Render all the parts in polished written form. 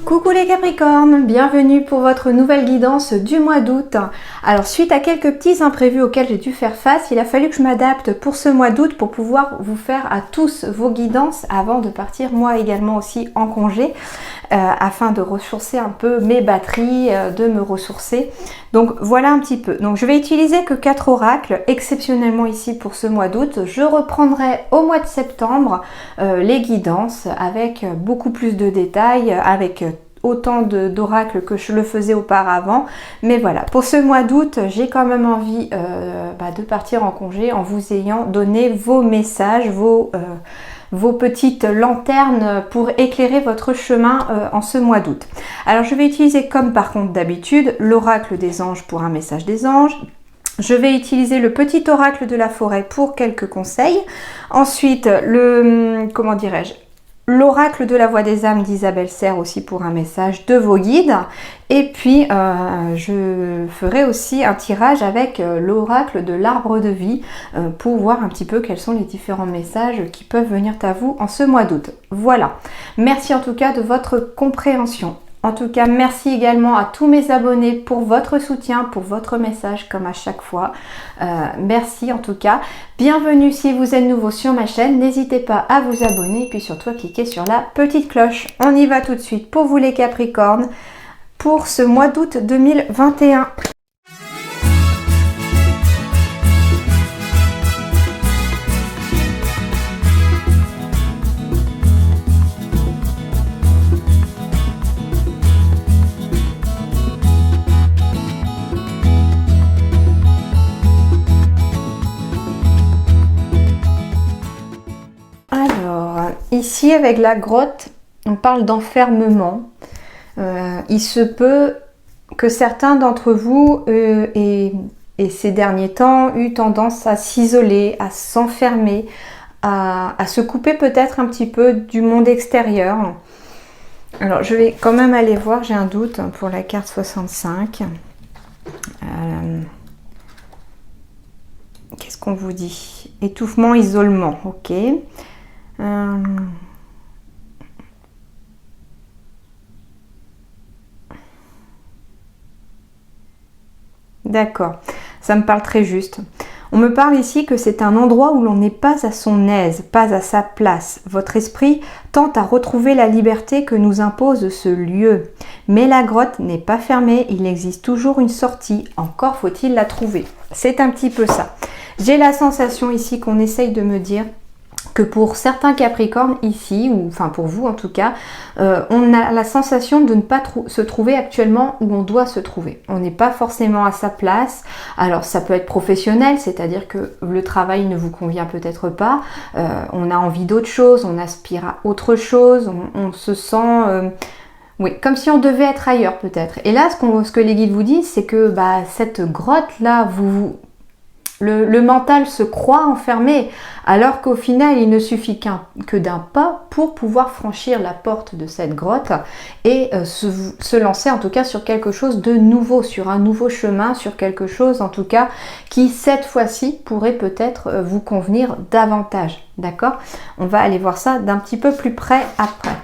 Coucou les Capricornes, bienvenue pour votre nouvelle guidance du mois d'août. Alors suite à quelques petits imprévus auxquels j'ai dû faire face, il a fallu que je m'adapte pour ce mois d'août pour pouvoir vous faire à tous vos guidances avant de partir moi également aussi en congé afin de ressourcer un peu mes batteries, de me ressourcer. Donc voilà un petit peu. Donc je vais utiliser que 4 oracles exceptionnellement ici pour ce mois d'août. Je reprendrai au mois de septembre les guidances avec beaucoup plus de détails, avec autant d'oracles que je le faisais auparavant. Mais voilà, pour ce mois d'août, j'ai quand même envie de partir en congé en vous ayant donné vos messages, vos petites lanternes pour éclairer votre chemin en ce mois d'août. Alors je vais utiliser comme par contre d'habitude l'oracle des anges pour un message des anges. Je vais utiliser le petit oracle de la forêt pour quelques conseils. Ensuite, l'oracle de la voix des âmes d'Isabelle Serre aussi pour un message de vos guides. Et puis, je ferai aussi un tirage avec l'oracle de l'arbre de vie pour voir un petit peu quels sont les différents messages qui peuvent venir à vous en ce mois d'août. Voilà. Merci en tout cas de votre compréhension. En tout cas, merci également à tous mes abonnés pour votre soutien, pour votre message comme à chaque fois. Merci en tout cas. Bienvenue si vous êtes nouveau sur ma chaîne. N'hésitez pas à vous abonner et puis surtout à cliquer sur la petite cloche. On y va tout de suite pour vous les Capricornes pour ce mois d'août 2021. Ici, avec la grotte, on parle d'enfermement. Il se peut que certains d'entre vous et ces derniers temps eu tendance à s'isoler, à s'enfermer, à se couper peut-être un petit peu du monde extérieur. Alors, je vais quand même aller voir, j'ai un doute pour la carte 65. Qu'est-ce qu'on vous dit? Étouffement, isolement, ok. D'accord, ça me parle très juste. On me parle ici que c'est un endroit où l'on n'est pas à son aise, pas à sa place. Votre esprit tente à retrouver la liberté que nous impose ce lieu. Mais la grotte n'est pas fermée, il existe toujours une sortie, encore faut-il la trouver. C'est un petit peu ça. J'ai la sensation ici qu'on essaye de me dire que pour certains Capricornes ici, ou enfin pour vous en tout cas, on a la sensation de ne pas se trouver actuellement où on doit se trouver. On n'est pas forcément à sa place. Alors ça peut être professionnel, c'est-à-dire que le travail ne vous convient peut-être pas. On a envie d'autre chose, on aspire à autre chose, on se sent... oui, comme si on devait être ailleurs peut-être. Et là, ce que les guides vous disent, c'est que cette grotte-là, le mental se croit enfermé, alors qu'au final, il ne suffit que d'un pas pour pouvoir franchir la porte de cette grotte et se lancer en tout cas sur quelque chose de nouveau, sur un nouveau chemin, sur quelque chose en tout cas qui cette fois-ci pourrait peut-être vous convenir davantage. D'accord? On va aller voir ça d'un petit peu plus près après.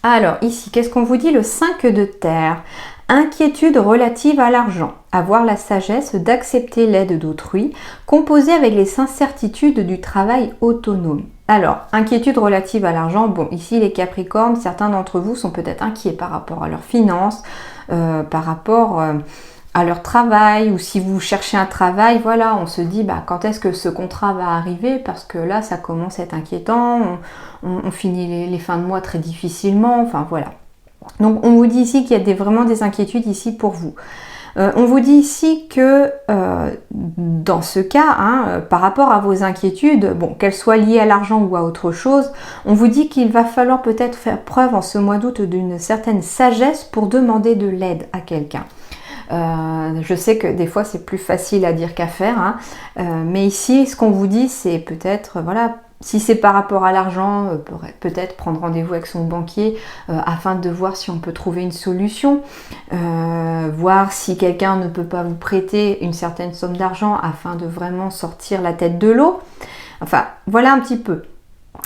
Alors ici, qu'est-ce qu'on vous dit? Le 5 de terre. Inquiétude relative à l'argent. Avoir la sagesse d'accepter l'aide d'autrui, composer avec les incertitudes du travail autonome. Alors, inquiétude relative à l'argent. Bon, ici les Capricornes, certains d'entre vous sont peut-être inquiets par rapport à leurs finances, par rapport à leur travail, ou si vous cherchez un travail, voilà, on se dit quand est-ce que ce contrat va arriver, parce que là ça commence à être inquiétant, on finit les fins de mois très difficilement, enfin voilà. Donc on vous dit ici qu'il y a vraiment des inquiétudes ici pour vous. On vous dit ici que dans ce cas, par rapport à vos inquiétudes, qu'elles soient liées à l'argent ou à autre chose, on vous dit qu'il va falloir peut-être faire preuve en ce mois d'août d'une certaine sagesse pour demander de l'aide à quelqu'un. Je sais que des fois c'est plus facile à dire qu'à faire, mais ici ce qu'on vous dit c'est peut-être, voilà, si c'est par rapport à l'argent, peut-être prendre rendez-vous avec son banquier afin de voir si on peut trouver une solution, voir si quelqu'un ne peut pas vous prêter une certaine somme d'argent afin de vraiment sortir la tête de l'eau. Enfin, voilà un petit peu.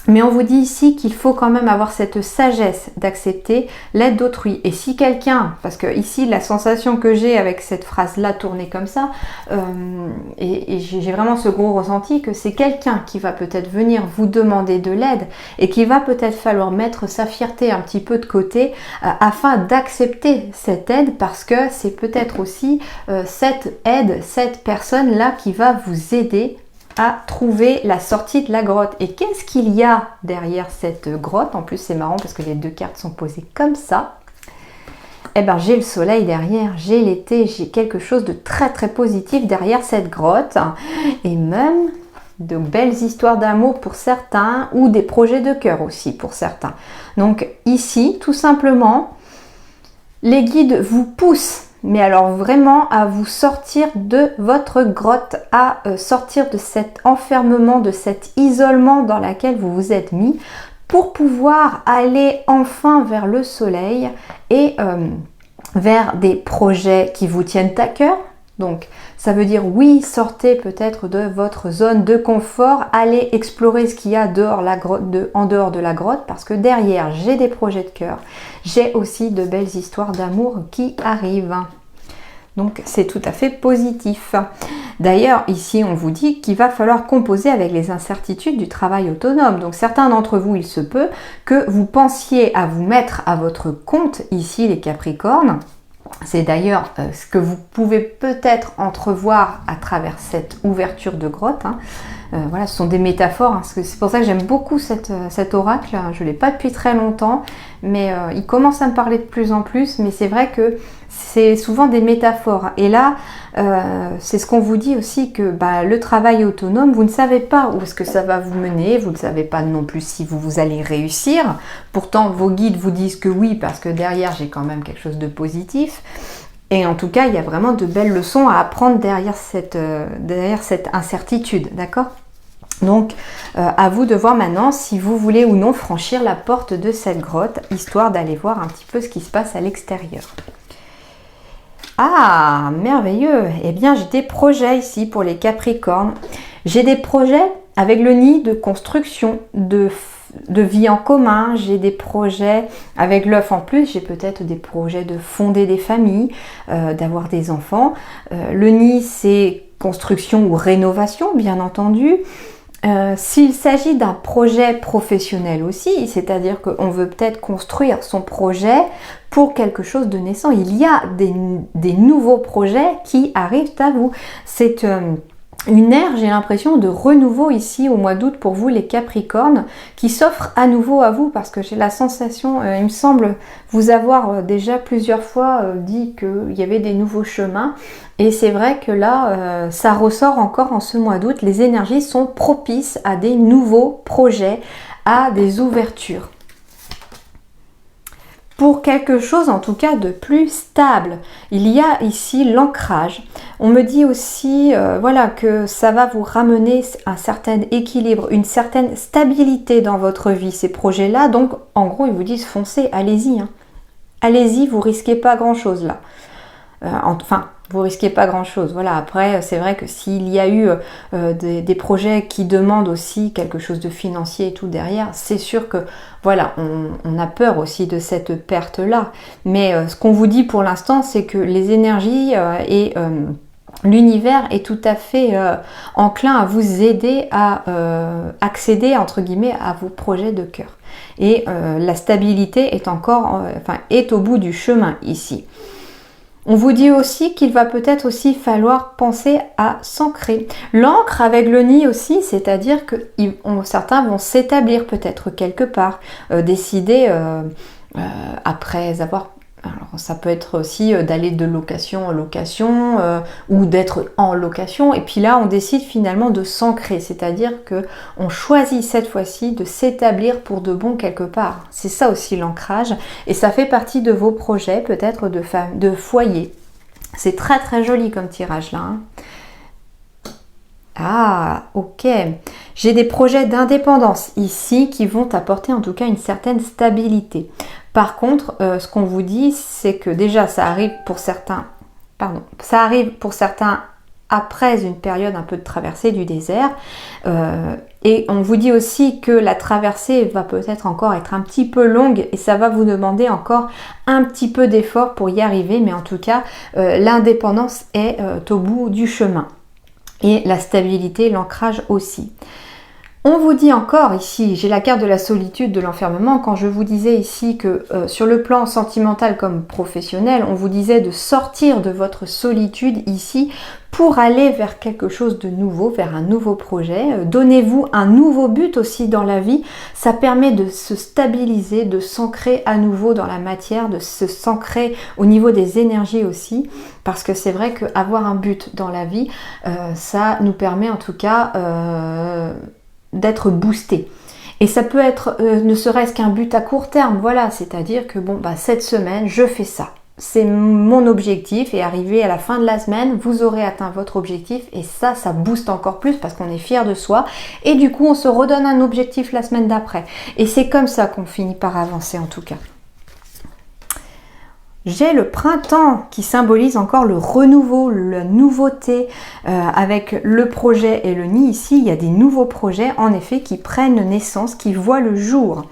Mais on vous dit ici qu'il faut quand même avoir cette sagesse d'accepter l'aide d'autrui. Et si quelqu'un, parce que ici la sensation que j'ai avec cette phrase-là tournée comme ça, et j'ai vraiment ce gros ressenti que c'est quelqu'un qui va peut-être venir vous demander de l'aide et qu'il va peut-être falloir mettre sa fierté un petit peu de côté afin d'accepter cette aide, parce que c'est peut-être aussi cette aide, cette personne-là qui va vous aider à trouver la sortie de la grotte. Et qu'est-ce qu'il y a derrière cette grotte? En plus, c'est marrant parce que les deux cartes sont posées comme ça. Eh bien, j'ai le soleil derrière, j'ai l'été, j'ai quelque chose de très très positif derrière cette grotte. Et même de belles histoires d'amour pour certains, ou des projets de cœur aussi pour certains. Donc ici, tout simplement, les guides vous poussent, mais alors vraiment à vous sortir de votre grotte, à sortir de cet enfermement, de cet isolement dans lequel vous vous êtes mis, pour pouvoir aller enfin vers le soleil et vers des projets qui vous tiennent à cœur. Donc ça veut dire oui, sortez peut-être de votre zone de confort, allez explorer ce qu'il y a dehors la grotte, en dehors de la grotte, parce que derrière j'ai des projets de cœur, j'ai aussi de belles histoires d'amour qui arrivent. Donc c'est tout à fait positif. D'ailleurs ici on vous dit qu'il va falloir composer avec les incertitudes du travail autonome. Donc certains d'entre vous, il se peut que vous pensiez à vous mettre à votre compte ici les Capricornes. C'est d'ailleurs ce que vous pouvez peut-être entrevoir à travers cette ouverture de grotte. Voilà, ce sont des métaphores. C'est pour ça que j'aime beaucoup cet oracle. Je ne l'ai pas depuis très longtemps, mais il commence à me parler de plus en plus. Mais c'est vrai que c'est souvent des métaphores. Et là, c'est ce qu'on vous dit aussi, que le travail autonome, vous ne savez pas où est-ce que ça va vous mener. Vous ne savez pas non plus si vous allez réussir. Pourtant, vos guides vous disent que oui, parce que derrière, j'ai quand même quelque chose de positif. Et en tout cas, il y a vraiment de belles leçons à apprendre derrière cette incertitude, d'accord? Donc, à vous de voir maintenant si vous voulez ou non franchir la porte de cette grotte, histoire d'aller voir un petit peu ce qui se passe à l'extérieur. Ah, merveilleux! Eh bien, j'ai des projets ici pour les Capricornes. J'ai des projets avec le nid de construction, de vie en commun. J'ai des projets avec l'œuf en plus. J'ai peut-être des projets de fonder des familles, d'avoir des enfants. Le nid, c'est construction ou rénovation, bien entendu. S'il s'agit d'un projet professionnel aussi, c'est-à-dire qu'on veut peut-être construire son projet pour quelque chose de naissant, il y a des nouveaux projets qui arrivent à vous. C'est une ère, j'ai l'impression, de renouveau ici au mois d'août pour vous les Capricornes, qui s'offre à nouveau à vous, parce que j'ai la sensation, il me semble vous avoir déjà plusieurs fois dit qu'il y avait des nouveaux chemins, et c'est vrai que là, ça ressort encore en ce mois d'août. Les énergies sont propices à des nouveaux projets, à des ouvertures. Pour quelque chose en tout cas de plus stable. Il y a ici l'ancrage. On me dit aussi voilà, que ça va vous ramener un certain équilibre, une certaine stabilité dans votre vie, ces projets-là. Donc en gros, ils vous disent foncez, allez-y. Allez-y, vous risquez pas grand-chose là. Vous risquez pas grand-chose. Voilà. Après, c'est vrai que s'il y a eu des projets qui demandent aussi quelque chose de financier et tout derrière, c'est sûr que voilà, on a peur aussi de cette perte-là. Mais ce qu'on vous dit pour l'instant, c'est que les énergies et l'univers est tout à fait enclin à vous aider à accéder, entre guillemets, à vos projets de cœur. Et la stabilité est est au bout du chemin ici. On vous dit aussi qu'il va peut-être aussi falloir penser à s'ancrer. L'ancre avec le nid aussi, c'est-à-dire que certains vont s'établir peut-être quelque part, décider après avoir... Alors ça peut être aussi d'aller de location en location ou d'être en location, et puis là on décide finalement de s'ancrer, c'est-à-dire qu'on choisit cette fois-ci de s'établir pour de bon quelque part. C'est ça aussi l'ancrage, et ça fait partie de vos projets peut-être de foyer. C'est très très joli comme tirage là. Ah, ok. J'ai des projets d'indépendance ici qui vont apporter en tout cas une certaine stabilité. Par contre, ce qu'on vous dit, c'est que déjà ça arrive pour certains après une période un peu de traversée du désert. Et on vous dit aussi que la traversée va peut-être encore être un petit peu longue et ça va vous demander encore un petit peu d'effort pour y arriver, mais en tout cas, l'indépendance est au bout du chemin. Et la stabilité, l'ancrage aussi. On vous dit encore ici, j'ai la carte de la solitude, de l'enfermement, quand je vous disais ici que sur le plan sentimental comme professionnel, on vous disait de sortir de votre solitude ici pour aller vers quelque chose de nouveau, vers un nouveau projet. Donnez-vous un nouveau but aussi dans la vie, ça permet de se stabiliser, de s'ancrer à nouveau dans la matière, de se s'ancrer au niveau des énergies aussi, parce que c'est vrai qu'avoir un but dans la vie, ça nous permet en tout cas d'être boosté. Et ça peut être ne serait-ce qu'un but à court terme, voilà, c'est-à-dire que bon, bah, cette semaine, je fais ça. C'est mon objectif et arrivé à la fin de la semaine, vous aurez atteint votre objectif et ça booste encore plus parce qu'on est fier de soi et du coup, on se redonne un objectif la semaine d'après. Et c'est comme ça qu'on finit par avancer en tout cas. J'ai le printemps qui symbolise encore le renouveau, la nouveauté avec le projet et le nid. Ici, il y a des nouveaux projets en effet qui prennent naissance, qui voient le jour.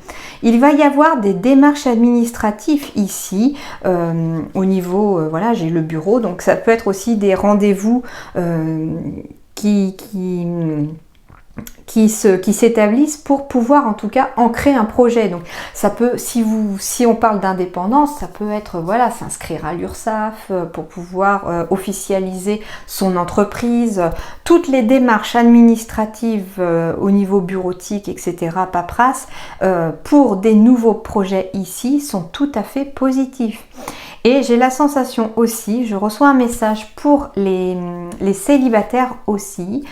Il va y avoir des démarches administratives ici au niveau, voilà, j'ai le bureau, donc ça peut être aussi des rendez-vous qui s'établissent pour pouvoir en tout cas ancrer un projet. Donc ça peut, si on parle d'indépendance, ça peut être voilà, s'inscrire à l'URSSAF pour pouvoir officialiser son entreprise, toutes les démarches administratives au niveau bureautique, etc., paperasse, pour des nouveaux projets ici sont tout à fait positifs. Et j'ai la sensation aussi, je reçois un message pour les célibataires aussi,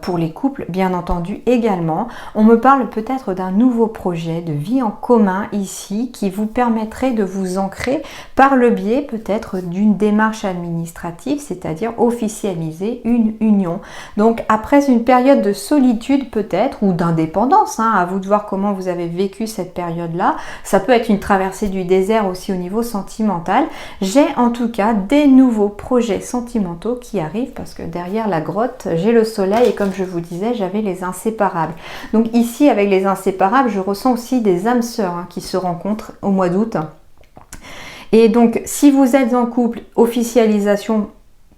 pour les couples bien entendu également. On me parle peut-être d'un nouveau projet de vie en commun ici qui vous permettrait de vous ancrer par le biais peut-être d'une démarche administrative, c'est-à-dire officialiser une union. Donc après une période de solitude peut-être ou d'indépendance, à vous de voir comment vous avez vécu cette période-là, ça peut être une traversée du désert aussi au niveau sentimental. J'ai en tout cas des nouveaux projets sentimentaux qui arrivent parce que derrière la grotte, j'ai le soleil et comme je vous disais, j'avais les inséparables. Donc ici, avec les inséparables, je ressens aussi des âmes sœurs qui se rencontrent au mois d'août. Et donc, si vous êtes en couple, officialisation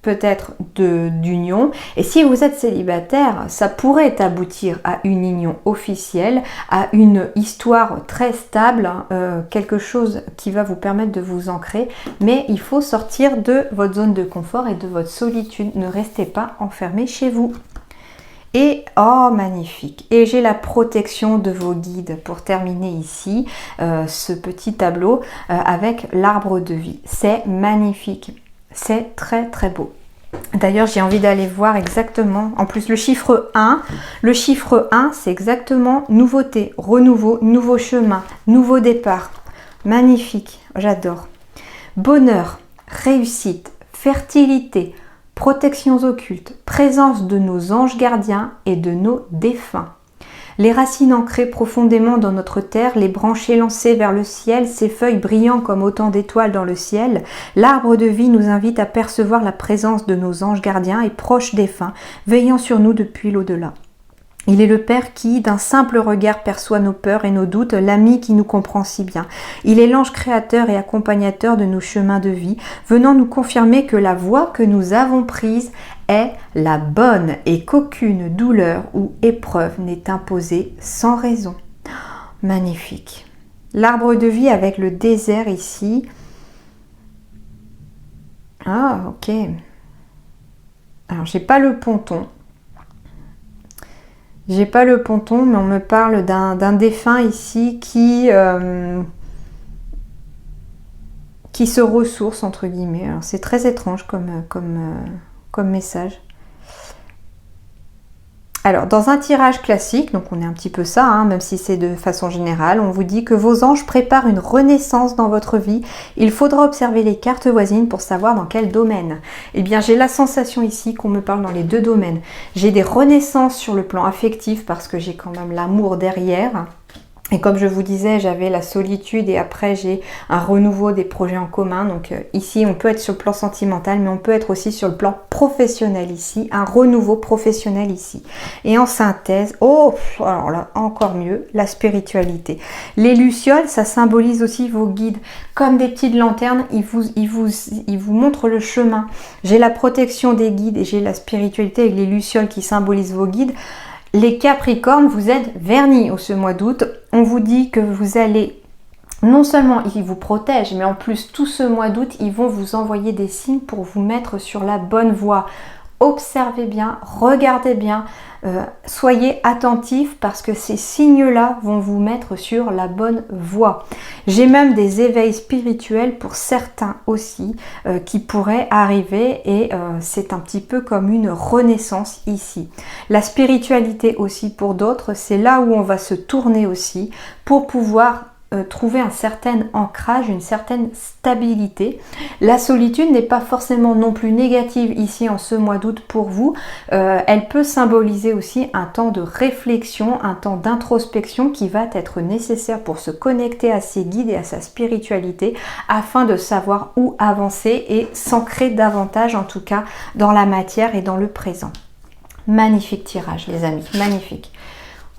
peut-être d'union, et si vous êtes célibataire, ça pourrait aboutir à une union officielle, à une histoire très stable, quelque chose qui va vous permettre de vous ancrer, mais il faut sortir de votre zone de confort et de votre solitude, ne restez pas enfermé chez vous. Et oh magnifique, et j'ai la protection de vos guides pour terminer ici ce petit tableau avec l'arbre de vie, c'est magnifique. C'est très très beau. D'ailleurs, j'ai envie d'aller voir exactement, en plus le chiffre 1 c'est exactement nouveauté, renouveau, nouveau chemin, nouveau départ. Magnifique, j'adore. Bonheur, réussite, fertilité, protections occultes, présence de nos anges gardiens et de nos défunts. Les racines ancrées profondément dans notre terre, les branches élancées vers le ciel, ses feuilles brillant comme autant d'étoiles dans le ciel, l'arbre de vie nous invite à percevoir la présence de nos anges gardiens et proches défunts, veillant sur nous depuis l'au-delà. Il est le Père qui, d'un simple regard, perçoit nos peurs et nos doutes, l'ami qui nous comprend si bien. Il est l'ange créateur et accompagnateur de nos chemins de vie, venant nous confirmer que la voie que nous avons prise est la bonne et qu'aucune douleur ou épreuve n'est imposée sans raison. Magnifique. L'arbre de vie avec le désert ici. Ah, ok. Alors, j'ai pas le ponton. J'ai pas le ponton, mais on me parle d'un défunt ici qui se ressource, entre guillemets. Alors, c'est très étrange comme message. Alors, dans un tirage classique, donc on est un petit peu ça, même si c'est de façon générale, on vous dit que vos anges préparent une renaissance dans votre vie. Il faudra observer les cartes voisines pour savoir dans quel domaine. Eh bien, j'ai la sensation ici qu'on me parle dans les deux domaines. J'ai des renaissances sur le plan affectif parce que j'ai quand même l'amour derrière. Et comme je vous disais, j'avais la solitude et après j'ai un renouveau des projets en commun. Donc ici, on peut être sur le plan sentimental, mais on peut être aussi sur le plan professionnel ici. Un renouveau professionnel ici. Et en synthèse, oh, alors là, encore mieux, la spiritualité. Les lucioles, ça symbolise aussi vos guides. Comme des petites lanternes, ils vous montrent le chemin. J'ai la protection des guides et j'ai la spiritualité avec les lucioles qui symbolisent vos guides. Les Capricornes, vous êtes vernis au ce mois d'août. On vous dit que vous allez, non seulement ils vous protègent, mais en plus tout ce mois d'août, ils vont vous envoyer des signes pour vous mettre sur la bonne voie. Observez bien, regardez bien, soyez attentifs parce que ces signes-là vont vous mettre sur la bonne voie. J'ai même des éveils spirituels pour certains aussi qui pourraient arriver et c'est un petit peu comme une renaissance ici. La spiritualité aussi pour d'autres, c'est là où on va se tourner aussi pour pouvoir trouver un certain ancrage, une certaine stabilité. La solitude n'est pas forcément non plus négative ici en ce mois d'août pour vous. Elle peut symboliser aussi un temps de réflexion, un temps d'introspection qui va être nécessaire pour se connecter à ses guides et à sa spiritualité afin de savoir où avancer et s'ancrer davantage en tout cas dans la matière et dans le présent. Magnifique tirage les amis, magnifique.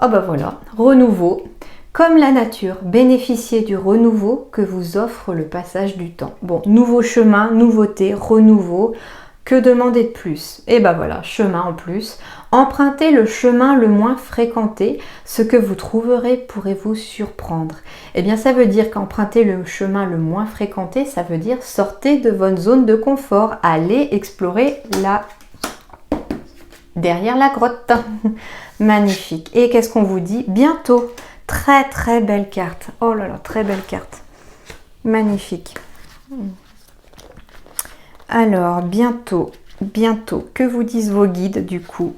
Oh bah voilà, renouveau. Comme la nature, bénéficiez du renouveau que vous offre le passage du temps. Bon, nouveau chemin, nouveauté, renouveau, que demander de plus? Et ben voilà, chemin en plus. Empruntez le chemin le moins fréquenté, ce que vous trouverez pourrait vous surprendre. Eh bien ça veut dire qu'emprunter le chemin le moins fréquenté, ça veut dire sortez de votre zone de confort, allez explorer derrière la grotte. Magnifique. Et qu'est-ce qu'on vous dit? Bientôt. Très très belle carte. Oh là là, très belle carte. Magnifique. Alors, bientôt, que vous disent vos guides du coup?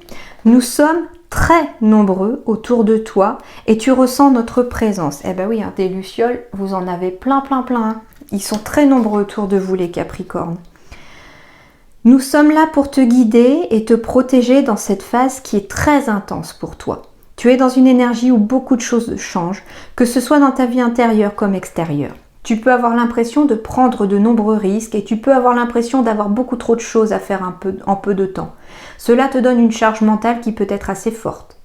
Nous sommes très nombreux autour de toi et tu ressens notre présence. Eh ben oui, hein, des lucioles, vous en avez plein. Ils sont très nombreux autour de vous les Capricornes. Nous sommes là pour te guider et te protéger dans cette phase qui est très intense pour toi. Tu es dans une énergie où beaucoup de choses changent, que ce soit dans ta vie intérieure comme extérieure. Tu peux avoir l'impression de prendre de nombreux risques et tu peux avoir l'impression d'avoir beaucoup trop de choses à faire en peu de temps. Cela te donne une charge mentale qui peut être assez forte.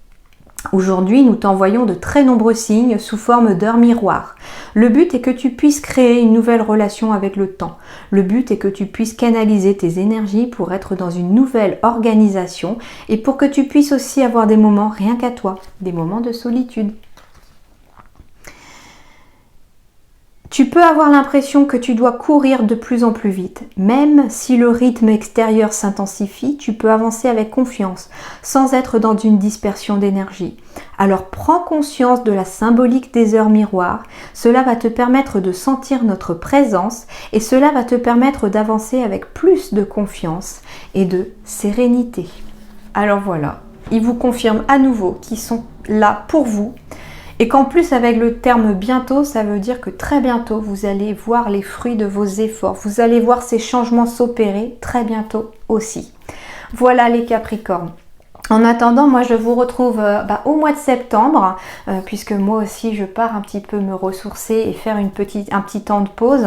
Aujourd'hui, nous t'envoyons de très nombreux signes sous forme d'heures miroirs. Le but est que tu puisses créer une nouvelle relation avec le temps. Le but est que tu puisses canaliser tes énergies pour être dans une nouvelle organisation et pour que tu puisses aussi avoir des moments rien qu'à toi, des moments de solitude. Tu peux avoir l'impression que tu dois courir de plus en plus vite. Même si le rythme extérieur s'intensifie, tu peux avancer avec confiance, sans être dans une dispersion d'énergie. Alors prends conscience de la symbolique des heures miroirs. Cela va te permettre de sentir notre présence et cela va te permettre d'avancer avec plus de confiance et de sérénité. Alors voilà, ils vous confirment à nouveau qu'ils sont là pour vous. Et qu'en plus avec le terme bientôt, ça veut dire que très bientôt vous allez voir les fruits de vos efforts. Vous allez voir ces changements s'opérer très bientôt aussi. Voilà les Capricornes. En attendant, moi je vous retrouve au mois de septembre, puisque moi aussi je pars un petit peu me ressourcer et faire un petit temps de pause,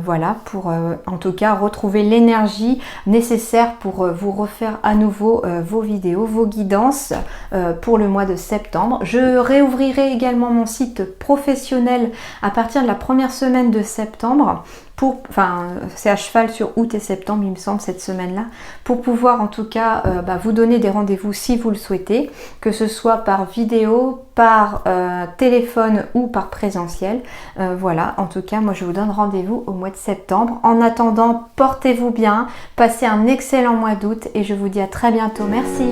voilà, pour en tout cas retrouver l'énergie nécessaire pour vous refaire à nouveau vos vidéos, vos guidances pour le mois de septembre. Je réouvrirai également mon site professionnel à partir de la première semaine de septembre. C'est à cheval sur août et septembre, il me semble, cette semaine-là, pour pouvoir en tout cas vous donner des rendez-vous si vous le souhaitez, que ce soit par vidéo, par téléphone ou par présentiel. Voilà, en tout cas, moi je vous donne rendez-vous au mois de septembre. En attendant, portez-vous bien, passez un excellent mois d'août et je vous dis à très bientôt. Merci.